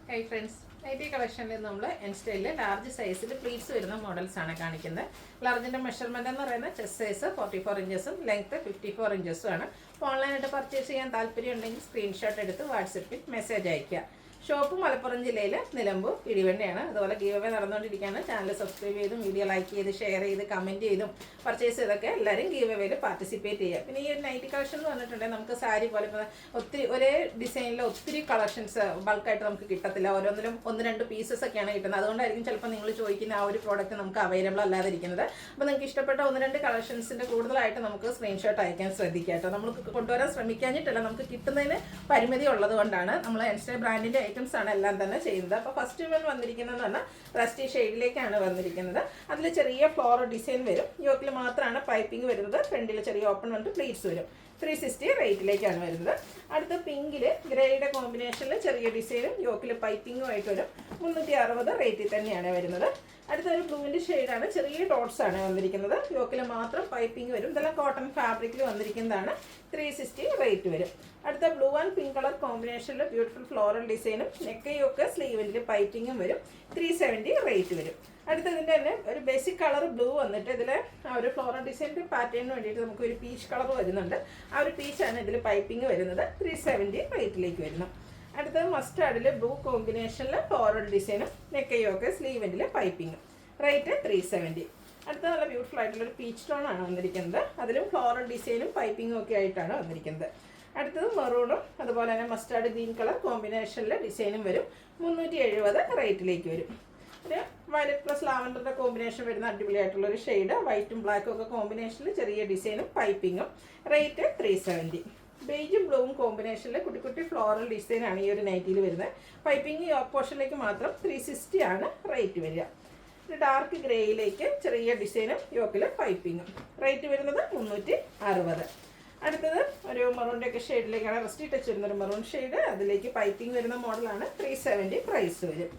Hi friends, nightie കളക്ഷനിൽ നമ്മൾ N സ്റ്റൈലിൽ large സൈസിൽ പ്ലീറ്റ്സ് വരുന്ന മോഡൽസാണ് കാണിക്കുന്നത്. ലാർജിൻ്റെ മെഷർമെൻറ്റ് എന്ന് പറയുന്നത് ചെസ്റ്റ് സൈസ് 44 ഇഞ്ചസും ലെങ്ത്ത് 54 ഇഞ്ചസും ആണ്. അപ്പോൾ ഓൺലൈനായിട്ട് പർച്ചേസ് ചെയ്യാൻ താല്പര്യം ഉണ്ടെങ്കിൽ സ്ക്രീൻഷോട്ട് എടുത്ത് വാട്സപ്പിൽ മെസ്സേജ് അയയ്ക്കുക. ഷോപ്പ് മലപ്പുറം ജില്ലയിൽ നിലമ്പൂർ ഇടിവണ്ണയാണ്. അതുപോലെ ഗീവ് അവേ നടന്നുകൊണ്ടിരിക്കുകയാണ്. ചാനൽ സബ്സ്ക്രൈബ് ചെയ്തും വീഡിയോ ലൈക്ക് ചെയ്ത് ഷെയർ ചെയ്ത് കമൻറ്റ് ചെയ്തും പർച്ചേസ് ചെയ്തൊക്കെ എല്ലാവരും ഗീവ് അവേയിൽ പാർട്ടിസിപ്പേറ്റ് ചെയ്യുക. പിന്നെ ഈ ഒരു നൈറ്റി കളക്ഷൻ എന്ന് പറഞ്ഞിട്ടുണ്ടെങ്കിൽ നമുക്ക് സാരി പോലെ ഒത്തിരി ഒരേ ഡിസൈനിൽ ഒത്തിരി കളക്ഷൻസ് ബൾക്കായിട്ട് നമുക്ക് കിട്ടത്തില്ല. ഓരോന്നിലും 1-2 പീസസ് ഒക്കെയാണ് കിട്ടുന്നത്. അതുകൊണ്ടായിരിക്കും ചിലപ്പോൾ നിങ്ങൾ ചോദിക്കുന്ന ആ ഒരു പ്രോഡക്റ്റ് നമുക്ക് അവൈലബിൾ അല്ലാതിരിക്കുന്നത്. അപ്പോൾ നിങ്ങൾക്ക് ഇഷ്ടപ്പെട്ട 1-2 കളക്ഷൻസിൻ്റെ കൂടുതലായിട്ട് നമുക്ക് സ്ക്രീൻഷോട്ട് അയക്കാൻ ശ്രദ്ധിക്കുക കേട്ടോ. നമ്മൾ കൊണ്ടുവരാൻ ശ്രമിക്കാഞ്ഞിട്ടല്ല, നമുക്ക് കിട്ടുന്നതിന് പരിമിതി ഉള്ളത് കൊണ്ടാണ് നമ്മൾ എൻസ്റ്റേ ബ്രാൻഡിൻ്റെ ഐറ്റംസ് ആണ് എല്ലാം തന്നെ ചെയ്യുന്നത്. അപ്പോൾ ഫസ്റ്റ് വൺ വന്നിരിക്കുന്നതെന്ന് പറഞ്ഞാൽ റസ്റ്റി ഷെയ്ഡിലേക്കാണ് വന്നിരിക്കുന്നത്. അതിൽ ചെറിയ ഫ്ലോറൽ ഡിസൈൻ വരും. യോക്കിൽ മാത്രമാണ് പൈപ്പിംഗ് വരുന്നത്. ഫ്രണ്ടിൽ ചെറിയ ഓപ്പൺ വന്നിട്ട് പ്ലീറ്റ്സ് വരും. 360 റേറ്റിലേക്കാണ് വരുന്നത്. അടുത്ത പിങ്കിൽ ഗ്രേയുടെ കോമ്പിനേഷനിൽ ചെറിയ ഡിസൈനും യോക്കിൽ പൈപ്പിങ്ങുമായിട്ട് വരും. 360 റേറ്റിൽ തന്നെയാണ് വരുന്നത്. അടുത്തൊരു ബ്ലൂവിൻ്റെ ഷെയ്ഡാണ്. ചെറിയ ഡോട്ട്സ് ആണ് വന്നിരിക്കുന്നത്. യോക്കിൽ മാത്രം പൈപ്പിംഗ് വരും. ഇതെല്ലാം കോട്ടൺ ഫാബ്രിക്കിൽ വന്നിരിക്കുന്നതാണ്. 360 റേറ്റ് വരും. അടുത്ത ബ്ലൂ ആൻഡ് പിങ്ക് കളർ കോമ്പിനേഷനിൽ ബ്യൂട്ടിഫുൾ ഫ്ലോറൽ ഡിസൈനും നെക്കയൊക്കെ സ്ലീവിൻ്റെ പൈപ്പിങ്ങും വരും. 370 റേറ്റ് വരും. അടുത്തതിൻ്റെ തന്നെ ഒരു ബേസിക് കളർ ബ്ലൂ വന്നിട്ട് ഇതിൽ ആ ഒരു ഫ്ലോറൽ ഡിസൈൻ്റെ പാറ്റേണിന് വേണ്ടിയിട്ട് നമുക്ക് ഒരു പീച്ച് കളർ വരുന്നുണ്ട്. ആ ഒരു പീച്ചാണ് ഇതിൽ പൈപ്പിംഗ് വരുന്നത്. 370 റേറ്റിലേക്ക് വരുന്നു. അടുത്തത് മസ്റ്റാർഡിൽ ബ്ലൂ കോമ്പിനേഷനിൽ ഫ്ലോറൽ ഡിസൈനും നെക്കയൊക്കെ സ്ലീവെൻറ്റിൽ പൈപ്പിങ്ങും. റേറ്റ് 370. അടുത്ത നല്ല ബ്യൂട്ടിഫുൾ ആയിട്ടുള്ളൊരു പീച്ച് ടോൺ ആണ് വന്നിരിക്കുന്നത്. അതിലും ഫ്ലോറൽ ഡിസൈനും പൈപ്പിങ്ങും ഒക്കെ ആയിട്ടാണ് വന്നിരിക്കുന്നത്. അടുത്തത് മെറൂണും അതുപോലെ തന്നെ മസ്റ്റാർഡ് ഗ്രീൻ കളർ കോമ്പിനേഷനിൽ ഡിസൈനും വരും. 370 റേറ്റിലേക്ക് വരും. ഒരു വയലറ്റ് പ്ലസ് ലാവൻഡറിൻ്റെ കോമ്പിനേഷൻ വരുന്ന അടിപൊളിയായിട്ടുള്ളൊരു ഷെയ്ഡ്. വൈറ്റും ബ്ലാക്കും ഒക്കെ കോമ്പിനേഷനിൽ ചെറിയ ഡിസൈനും പൈപ്പിങ്ങും. റേറ്റ് 370. ബേജും ബ്ലൂവും കോമ്പിനേഷനിൽ കുട്ടി കുട്ടി ഫ്ലോറൽ ഡിസൈനാണ് ഈ ഒരു നൈറ്റിയിൽ വരുന്നത്. പൈപ്പിംഗ് യോക്ക് പോർഷനിലേക്ക് മാത്രം 360 ആണ് റേറ്റ് വരിക. ഒരു ഡാർക്ക് ഗ്രേയിലേക്ക് ചെറിയ ഡിസൈനും യോക്കിൽ പൈപ്പിങ്ങും. റേറ്റ് വരുന്നത് 360. അടുത്തത് ഒരു മെറൂണിൻ്റെ ഒക്കെ ഷെയ്ഡിലേക്കാണ്. റസ്റ്റി ടച്ച് വരുന്നൊരു മെറൂൺ ഷെയ്ഡ്. അതിലേക്ക് പൈപ്പിംഗ് വരുന്ന മോഡലാണ്. 370 പ്രൈസ് വരും.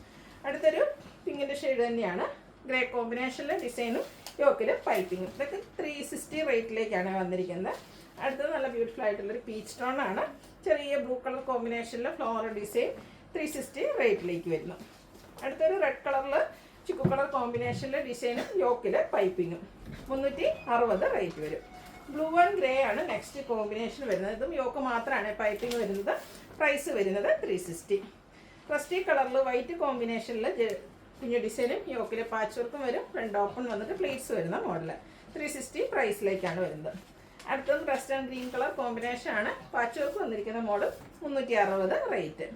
അടുത്തൊരു പിങ്കിൻ്റെ ഷെയ്ഡ് തന്നെയാണ്. ഗ്രേ കോമ്പിനേഷനിലെ ഡിസൈനും യോക്കിൽ പൈപ്പിങ്ങും. ഇതൊക്കെ 360 റേറ്റിലേക്കാണ് വന്നിരിക്കുന്നത്. അടുത്തത് നല്ല ബ്യൂട്ടിഫുൾ ആയിട്ടുള്ളൊരു പീച്ച് ടോൺ ആണ്. ചെറിയ ബ്ലൂ കളർ കോമ്പിനേഷനിൽ ഫ്ലോറൽ ഡിസൈൻ 360 റേറ്റിലേക്ക് വരുന്നു. അടുത്തൊരു റെഡ് കളറിൽ ചിക്കു കളർ കോമ്പിനേഷനിലെ ഡിസൈനും യോക്കിൽ പൈപ്പിങ്ങും. 360 റേറ്റ് വരും. ബ്ലൂ ആൻഡ് ഗ്രേ ആണ് നെക്സ്റ്റ് കോമ്പിനേഷൻ വരുന്നത്. ഇതും യോക്ക് മാത്രമാണ് പൈപ്പിംഗ് വരുന്നത്. പ്രൈസ് വരുന്നത് 360. റസ്റ്റി കളറിൽ വൈറ്റ് കോമ്പിനേഷനിൽ കുഞ്ഞു ഡിസൈനും യോക്കിൽ പാച്ച് വർക്കും വരും. ഫ്രണ്ട് ഓപ്പൺ വന്നിട്ട് പ്ലീറ്റ്സ് വരുന്ന മോഡൽ. 360 പ്രൈസിലേക്കാണ് വരുന്നത്. അടുത്തത് rest and green colour combination ആണ്. പാച്ച് വർക്ക് വന്നിരിക്കുന്ന മോഡൽ. 360 റേറ്റ്.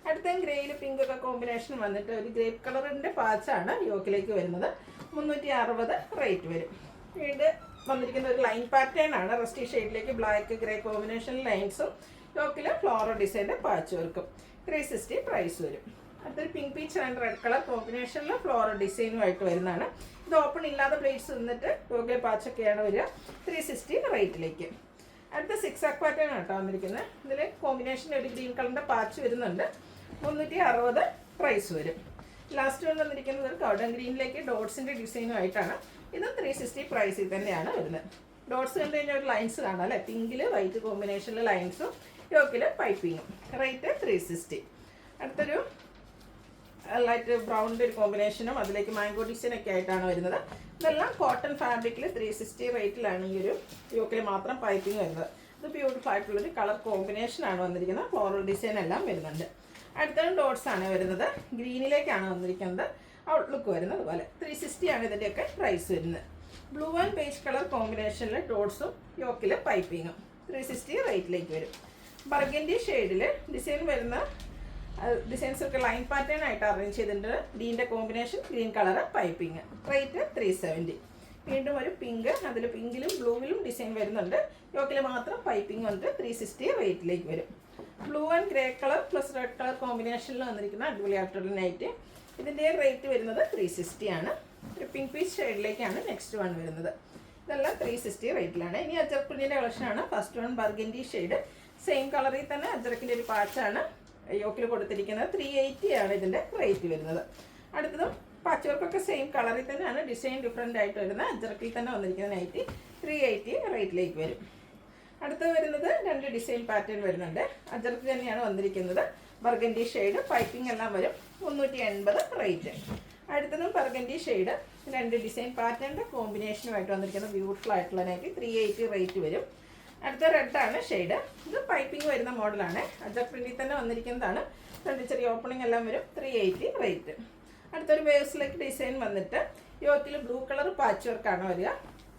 അടുത്ത ഗ്രേയിൽ പിങ്ക് ഒക്കെ കോമ്പിനേഷൻ വന്നിട്ട് ഒരു ഗ്രേപ്പ് കളറിൻ്റെ പാച്ചാണ് യോക്കിലേക്ക് വരുന്നത്. 360 റേറ്റ് വരും. വീണ്ടും വന്നിരിക്കുന്ന ഒരു ലൈൻ പാറ്റേൺ ആണ്. റസ്റ്റി ഷെയ്ഡിലേക്ക് ബ്ലാക്ക് ഗ്രേ കോമ്പിനേഷൻ ലൈൻസും യോക്കിൽ ഫ്ലോറൽ ഡിസൈൻ്റെ പാച്ച് വർക്കും. 360 പ്രൈസ് വരും. അടുത്തൊരു pink peach and red colour കോമ്പിനേഷനിൽ ഫ്ലോറൽ ഡിസൈനുമായിട്ട് വരുന്നതാണ്. ഇത് ഓപ്പൺ ഇല്ലാതെ പ്ലേറ്റ്സ് നിന്നിട്ട് യോക്കിലെ പാച്ചൊക്കെയാണ് വരിക. 360 റേറ്റിലേക്ക്. അടുത്ത 6 പാറ്റേൺ ആട്ടോ വന്നിരിക്കുന്നത്. ഇതിൽ കോമ്പിനേഷൻ ഒരു ഗ്രീൻ കളറിൻ്റെ പാച്ച് വരുന്നുണ്ട്. 360 പ്രൈസ് വരും. ലാസ്റ്റ് വന്നിരിക്കുന്നത് ഒരു കൗഡൻ ഗ്രീനിലേക്ക് ഡോട്ട്സിൻ്റെ ഡിസൈനുമായിട്ടാണ്. ഇതും 360 പ്രൈസിൽ തന്നെയാണ് വരുന്നത്. ഡോട്ട്സ് കണ്ടു കഴിഞ്ഞാൽ ഒരു ലൈൻസ് കാണാം അല്ലേ. പിങ്കിൽ വൈറ്റ് കോമ്പിനേഷനിൽ ലൈൻസും യോക്കിൽ പൈപ്പിങ്ങും. റേറ്റ് 360. അടുത്തൊരു ലൈറ്റ് ബ്രൗണിൻ്റെ ഒരു കോമ്പിനേഷനും അതിലേക്ക് മാംഗോ ഡിസൈനൊക്കെ ആയിട്ടാണ് വരുന്നത്. ഇതെല്ലാം കോട്ടൺ ഫാബ്രിക്കിൽ 360 റേറ്റിലാണ് ഈ ഒരു യോക്കിൽ മാത്രം പൈപ്പിംഗ് വരുന്നത്. ഇത് ബ്യൂട്ടിഫുൾ ആയിട്ടുള്ളൊരു കളർ കോമ്പിനേഷനാണ് വന്നിരിക്കുന്നത്. ഫ്ലോറൽ ഡിസൈൻ എല്ലാം വരുന്നുണ്ട്. അടുത്തതും ഡോട്ട്സ് ആണ് വരുന്നത്. ഗ്രീനിലേക്കാണ് വന്നിരിക്കുന്നത്. ഔട്ട്ലുക്ക് വരുന്നത് പോലെ. 360 ആണ് ഇതിൻ്റെയൊക്കെ പ്രൈസ് വരുന്നത്. ബ്ലൂ ആൻഡ് ബേജ് കളർ കോമ്പിനേഷനിൽ ഡോട്ട്സും യോക്കിൽ പൈപ്പിങ്ങും. 360 റേറ്റിലേക്ക് വരും. ബർഗൻഡി ഷെയ്ഡിൽ ഡിസൈൻ വരുന്ന ഡിസൈൻസ് ഒക്കെ ലൈൻ പാറ്റേൺ ആയിട്ട് അറേഞ്ച് ചെയ്തിട്ടുണ്ട്. ഡീൻ്റെ combination green colour piping. Rate 370. വീണ്ടും ഒരു പിങ്ക്. അതിൽ പിങ്കിലും ബ്ലൂവിലും ഡിസൈൻ വരുന്നുണ്ട്. യോക്കിൽ മാത്രം പൈപ്പിംഗ് വന്നിട്ട് 360 റേറ്റിലേക്ക് വരും. Blue and grey colour plus red colour കോമ്പിനേഷനിൽ വന്നിരിക്കുന്ന അടിപൊളിയായിട്ടുള്ള നൈറ്റ്. ഇതിൻ്റെ റേറ്റ് വരുന്നത് 360 ആണ്. ഒരു പിങ്ക് പീച്ച് ഷെയ്ഡിലേക്കാണ് നെക്സ്റ്റ് വൺ വരുന്നത്. ഇതെല്ലാം 360 റേറ്റിലാണ്. ഇനി അജർക്ക് പ്രിന്റിൻ്റെ കളക്ഷനാണ്. First one burgundy shade. Same കളറിൽ തന്നെ അജറക്കിൻ്റെ ഒരു പാച്ചാണ് യോക്കിൽ കൊടുത്തിരിക്കുന്നത്. 380 ആണ് ഇതിൻ്റെ റേറ്റ് വരുന്നത്. അടുത്തതും പാച്ച് വർക്കൊക്കെ സെയിം കളറിൽ തന്നെയാണ്. ഡിസൈൻ ഡിഫറെൻ്റ് ആയിട്ട് വരുന്നത്. അജറക്കിൽ തന്നെ വന്നിരിക്കുന്ന നൈറ്റി 380 റേറ്റിലേക്ക് വരും. അടുത്ത വരുന്നത് 2 ഡിസൈൻ പാറ്റേൺ വരുന്നുണ്ട്. അജർക്ക് തന്നെയാണ് വന്നിരിക്കുന്നത്. ബർഗൻഡി ഷെയ്ഡ്, പൈപ്പിംഗ് എല്ലാം വരും. 380 റേറ്റ്. അടുത്തതും ബർഗൻഡി ഷെയ്ഡ്, 2 ഡിസൈൻ പാറ്റേണിൻ്റെ കോമ്പിനേഷനുമായിട്ട് വന്നിരിക്കുന്ന ബ്യൂട്ടിഫുൾ ആയിട്ടുള്ള നൈറ്റി, 380 റേറ്റ് വരും. അടുത്ത റെഡാണ് ഷെയ്ഡ്. ഇത് പൈപ്പിംഗ് വരുന്ന മോഡലാണ്. അജക് പ്രിന്റിൽ തന്നെ വന്നിരിക്കുന്നതാണ്. രണ്ട് ചെറിയ ഓപ്പണിംഗ് എല്ലാം വരും. 380 റേറ്റ്. അടുത്തൊരു വേവ്സിലേക്ക് ഡിസൈൻ വന്നിട്ട് യോക്കിൽ ബ്ലൂ കളർ പാച്ച് വർക്കാണ് വരിക.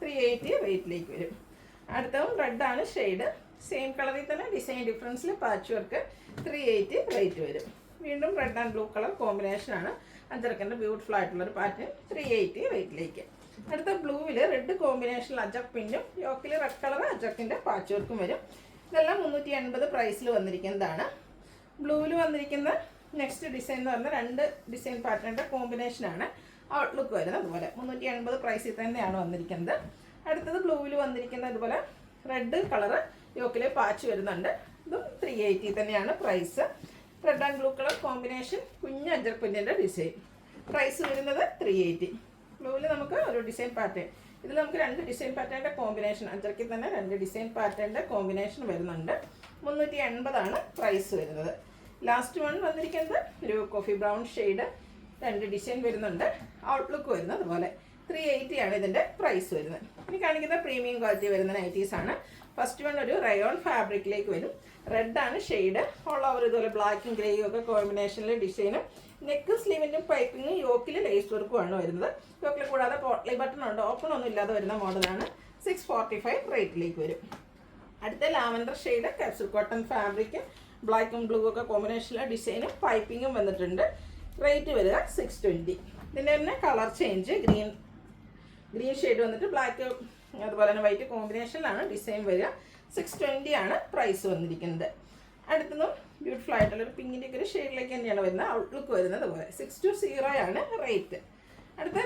380 റേറ്റിലേക്ക് വരും. അടുത്തതും റെഡാണ് ഷെയ്ഡ്. സെയിം കളറിൽ തന്നെ ഡിസൈൻ ഡിഫറൻസിൽ പാച്ച് വർക്ക്. 380 റേറ്റ് വരും. വീണ്ടും റെഡ് ആൻഡ് ബ്ലൂ കളർ കോമ്പിനേഷനാണ്. അജറക്കിൻ്റെ ബ്യൂട്ടിഫുൾ ആയിട്ടുള്ളൊരു പാറ്റേൺ. 380 റേറ്റിലേക്ക്. അടുത്ത ബ്ലൂവിൽ റെഡ് കോമ്പിനേഷനിൽ അജക് പിന്നും യോക്കിൽ റെഡ് കളർ അജക്കിൻ്റെ പാച്ച് വർക്കും വരും. ഇതെല്ലാം 380 പ്രൈസിൽ വന്നിരിക്കുന്നതാണ്. ബ്ലൂവിൽ വന്നിരിക്കുന്ന നെക്സ്റ്റ് ഡിസൈൻ എന്ന് പറഞ്ഞാൽ 2 ഡിസൈൻ പാറ്റേണിൻ്റെ കോമ്പിനേഷനാണ്. ഔട്ട്ലുക്ക് വരുന്നത് അതുപോലെ 380 പ്രൈസിൽ തന്നെയാണ് വന്നിരിക്കുന്നത്. അടുത്തത് ബ്ലൂവിൽ വന്നിരിക്കുന്നത് ഇതുപോലെ റെഡ് കളറ് യോക്കിൽ പാച്ച് വരുന്നുണ്ട്. ഇതും 380 തന്നെയാണ് price. Red and blue colour combination, കുഞ്ഞ് അജക് പിന്നിൻ്റെ ഡിസൈൻ. പ്രൈസ് വരുന്നത് 380. ബ്ലൂവിൽ നമുക്ക് ഒരു ഡിസൈൻ പാറ്റേൺ, ഇതിൽ നമുക്ക് 2 ഡിസൈൻ പാറ്റേണിൻ്റെ കോമ്പിനേഷൻ, അജർക്കിൽ തന്നെ 2 ഡിസൈൻ പാറ്റേണിൻ്റെ കോമ്പിനേഷൻ വരുന്നുണ്ട്. 380 പ്രൈസ് വരുന്നത്. ലാസ്റ്റ് വൺ വന്നിരിക്കുന്നത് ഒരു കോഫി ബ്രൗൺ ഷെയ്ഡ്, 2 ഡിസൈൻ വരുന്നുണ്ട്. ഔട്ട്ലുക്ക് വരുന്നത് അതുപോലെ 380 ഇതിൻ്റെ പ്രൈസ് വരുന്നത്. ഇനി കാണിക്കുന്ന പ്രീമിയം ക്വാളിറ്റി വരുന്ന നൈറ്റീസാണ്. ഫസ്റ്റ് വൺ ഒരു റയോൺ ഫാബ്രിക്കിലേക്ക് വരും. റെഡാണ് ഷെയ്ഡ്. ഓൾ ഓവർ ഇതുപോലെ ബ്ലാക്കും ഗ്രേയും ഒക്കെ കോമ്പിനേഷനിൽ ഡിസൈനും. നെക്ക് സ്ലീവിൻ്റെയും പൈപ്പിങ്ങും യോക്കിൽ ലേസ് വർക്കുമാണ് വരുന്നത്. യോക്കിൽ കൂടാതെ പോട്ട്ലി ബട്ടൺ ഉണ്ട്. ഓപ്പൺ ഒന്നും ഇല്ലാതെ വരുന്ന മോഡലാണ്. 645 റേറ്റിലേക്ക് വരും. അടുത്ത lavender shade, capsule cotton fabric, ബ്ലാക്കും ബ്ലൂ ഒക്കെ കോമ്പിനേഷനിലെ ഡിസൈനും പൈപ്പിങ്ങും വന്നിട്ടുണ്ട്. റേറ്റ് വരിക 620. ഇതിൻ്റെ തന്നെ കളർ ചേഞ്ച്, ഗ്രീൻ ഷെയ്ഡ് വന്നിട്ട് ബ്ലാക്ക് അതുപോലെ തന്നെ വൈറ്റ് കോമ്പിനേഷനിലാണ് ഡിസൈൻ വരിക. 620 പ്രൈസ് വന്നിരിക്കുന്നത്. അടുത്തതും ബ്യൂട്ടിഫുൾ ആയിട്ടുള്ളൊരു പിങ്കിൻ്റെ ഒരു ഷെയ്ഡിലേക്ക് തന്നെയാണ് വരുന്നത്. ഔട്ട്ലുക്ക് വരുന്നത് പോലെ 620 റേറ്റ്. അടുത്ത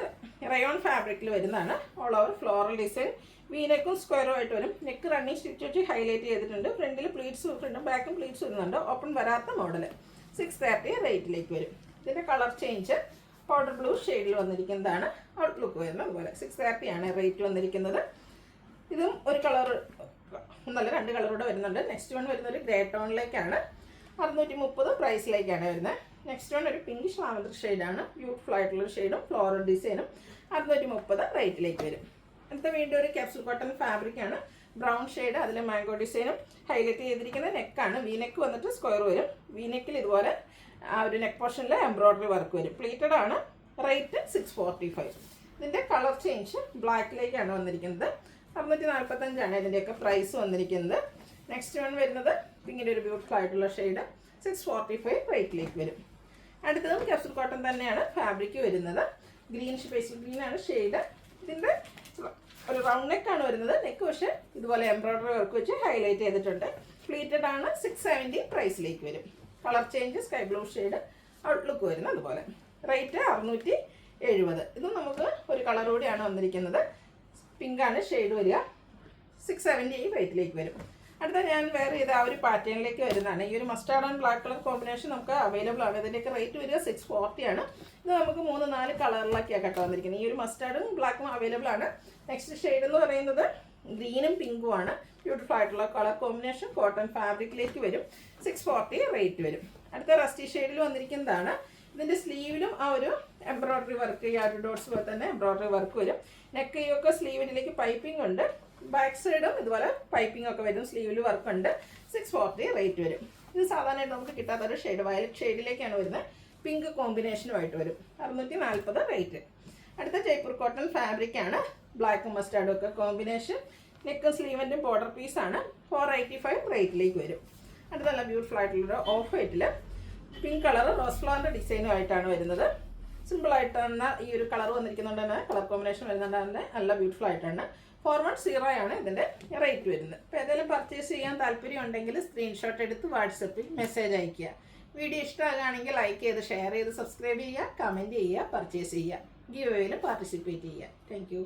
റയോൺ ഫാബ്രിക്കിൽ വരുന്നതാണ്. ഓൾ ഓവർ ഫ്ലോറൽ ഡിസൈൻ, വീനെക്കും സ്ക്വയറും ആയിട്ട് വരും. നെക്ക് റണ്ണിങ് സ്റ്റിച്ച് വെച്ച് ഹൈലൈറ്റ് ചെയ്തിട്ടുണ്ട്. ഫ്രണ്ടിൽ പ്ലീറ്റ്സ്, ഫ്രണ്ടും ബാക്കും പ്ലീറ്റ്സ് വരുന്നുണ്ട്. ഓപ്പൺ വരാത്ത മോഡൽ. 630 റേറ്റിലേക്ക് വരും. ഇതിൻ്റെ കളർ ചേഞ്ച് പൗഡർ ബ്ലൂ ഷെയ്ഡിൽ വന്നിരിക്കുന്നതാണ്. ഔട്ട്ലുക്ക് വരുന്നത് അതുപോലെ 630 റേറ്റ് വന്നിരിക്കുന്നത്. ഇതും ഒരു കളർ ഒന്നല്ല 2 കളറൂടെ വരുന്നുണ്ട്. നെക്സ്റ്റ് വൺ വരുന്നത് ഒരു ഗ്രേ ടോണിലേക്കാണ്. 630 പ്രൈസിലേക്കാണ് വരുന്നത്. നെക്സ്റ്റ് വൺ ഒരു പിങ്കിഷ് ലാവൻഡർ ഷെയ്ഡാണ്. ബ്യൂട്ടിഫുൾ ആയിട്ടുള്ള ഷെയ്ഡും ഫ്ലോറൽ ഡിസൈനും. 630 റേറ്റിലേക്ക് വരും. അടുത്ത വീണ്ടും ഒരു കാപ്സൂൾ കോട്ടൺ ഫാബ്രിക്കാണ്. ബ്രൗൺ ഷെയ്ഡ്, അതിൽ മാംഗോ ഡിസൈനും ഹൈലൈറ്റ് ചെയ്തിരിക്കുന്ന നെക്കാണ്. വി നെക്ക് വന്നിട്ട് സ്ക്വയർ വരും. വി നെക്കിൽ ഇതുപോലെ ആ ഒരു നെക്ക് പോർഷനിൽ എംബ്രോയ്ഡറി വർക്ക് വരും. പ്ലീറ്റഡ് ആണ്. റേറ്റ് 645. ഇതിൻ്റെ കളർ ചേഞ്ച് ബ്ലാക്കിലേക്കാണ് വന്നിരിക്കുന്നത്. 645 ഇതിൻ്റെയൊക്കെ പ്രൈസ് വന്നിരിക്കുന്നത്. നെക്സ്റ്റ് വൺ വരുന്നത് പിങ്കിൻ്റെ ഒരു ബ്യൂട്ടിഫുൾ ആയിട്ടുള്ള ഷെയ്ഡ്. 645 റേറ്റിലേക്ക് വരും. അടുത്തതും കാപ്സൂൾ കോട്ടൺ തന്നെയാണ് ഫാബ്രിക് വരുന്നത്. ഗ്രീൻ സ്പേഷ്യൽ ഗ്രീനാണ് ഷെയ്ഡ്. ഇതിൻ്റെ ഒരു റൗണ്ട് നെക്കാണ് വരുന്നത്. നെക്ക് പക്ഷേ ഇതുപോലെ എംബ്രോയ്ഡറി വർക്ക് വെച്ച് ഹൈലൈറ്റ് ചെയ്തിട്ടുണ്ട്. പ്ലീറ്റഡ് ആണ്. 670 പ്രൈസിലേക്ക് വരും. Colour change sky blue shade. Outlook വരുന്നത് അതുപോലെ. റേറ്റ് 670. ഇതും നമുക്ക് ഒരു കളർ കൂടിയാണ് വന്നിരിക്കുന്നത്. പിങ്കാണ് ഷെയ്ഡ് വരിക. 670 റേറ്റിലേക്ക് വരും. അടുത്ത ഞാൻ വേറെ ചെയ്ത ആ ഒരു പാറ്റേണിലേക്ക് വരുന്നതാണ്. ഈ ഒരു mustard and black colour combination നമുക്ക് അവൈലബിൾ ആണ്. ഇതിൻ്റെയൊക്കെ റേറ്റ് വരിക 640. ഇത് നമുക്ക് 3-4 കളറിലൊക്കെയാണ് കേട്ടോ വന്നിരിക്കുന്നത്. ഈ ഒരു മസ്റ്റാർഡും ബ്ലാക്കും അവൈലബിൾ ആണ്. നെക്സ്റ്റ് ഷെയ്ഡ് എന്ന് പറയുന്നത് ഗ്രീനും പിങ്കും ആണ്. ബ്യൂട്ടിഫുൾ ആയിട്ടുള്ള കളർ കോമ്പിനേഷൻ കോട്ടൺ ഫാബ്രിക്കിലേക്ക് വരും. 640 റേറ്റ് വരും. അടുത്ത റസ്റ്റി ഷെയ്ഡിൽ വന്നിരിക്കുന്നതാണ്. ഇതിൻ്റെ സ്ലീവിലും ആ ഒരു എംബ്രോയ്ഡറി വർക്ക്, യാർഡ് ഡോട്ട്സ് പോലെ തന്നെ എംബ്രോയ്ഡറി വർക്ക് വരും. നെക്കയൊക്കെ സ്ലീവിലേക്ക് പൈപ്പിംഗ് ഉണ്ട്. ബാക്ക് സൈഡും ഇതുപോലെ പൈപ്പിംഗ് ഒക്കെ വരും. സ്ലീവിൽ വർക്ക് ഉണ്ട്. 640 റേറ്റ് വരും. ഇത് സാധാരണയായിട്ട് നമുക്ക് കിട്ടാത്തൊരു ഷെയ്ഡ്, വയലറ്റ് ഷെയ്ഡിലേക്കാണ് വരുന്നത്. പിങ്ക് കോമ്പിനേഷനുമായിട്ട് വരും. 640 റേറ്റ്. അടുത്ത ജയ്പൂർ കോട്ടൺ ഫാബ്രിക്കാണ്. ബ്ലാക്കും മസ്റ്റാർഡും ഒക്കെ കോമ്പിനേഷൻ. നെക്കും സ്ലീവിൻ്റെയും ബോർഡർ പീസാണ്. 485 റേറ്റിലേക്ക് വരും. അടുത്ത നല്ല ബ്യൂട്ടിഫുൾ ആയിട്ടുള്ളൊരു ഓഫ് വൈറ്റിൽ പിങ്ക് കളർ റോസ് ഫ്ലവറിൻ്റെ ഡിസൈനുമായിട്ടാണ് വരുന്നത്. സിമ്പിളായിട്ടാണ് ഈ ഒരു കളർ വന്നിരിക്കുന്നതുകൊണ്ട് തന്നെ, കളർ കോമ്പിനേഷൻ വരുന്നുണ്ട് തന്നെ നല്ല ബ്യൂട്ടിഫുൾ ആയിട്ടാണ്. 410 ഇതിൻ്റെ റേറ്റ് വരുന്നത്. അപ്പോൾ ഏതെങ്കിലും പർച്ചേസ് ചെയ്യാൻ താല്പര്യം ഉണ്ടെങ്കിൽ സ്ക്രീൻഷോട്ട് എടുത്ത് വാട്സപ്പിൽ മെസ്സേജ് അയയ്ക്കുക. വീഡിയോ ഇഷ്ടമാകുകയാണെങ്കിൽ ലൈക്ക് ചെയ്ത് ഷെയർ ചെയ്ത് സബ്സ്ക്രൈബ് ചെയ്യുക, കമൻറ്റ് ചെയ്യുക, പർച്ചേസ് ചെയ്യുക, ഗിവ് അവേയിൽ പാർട്ടിസിപ്പേറ്റ് ചെയ്യുക. താങ്ക്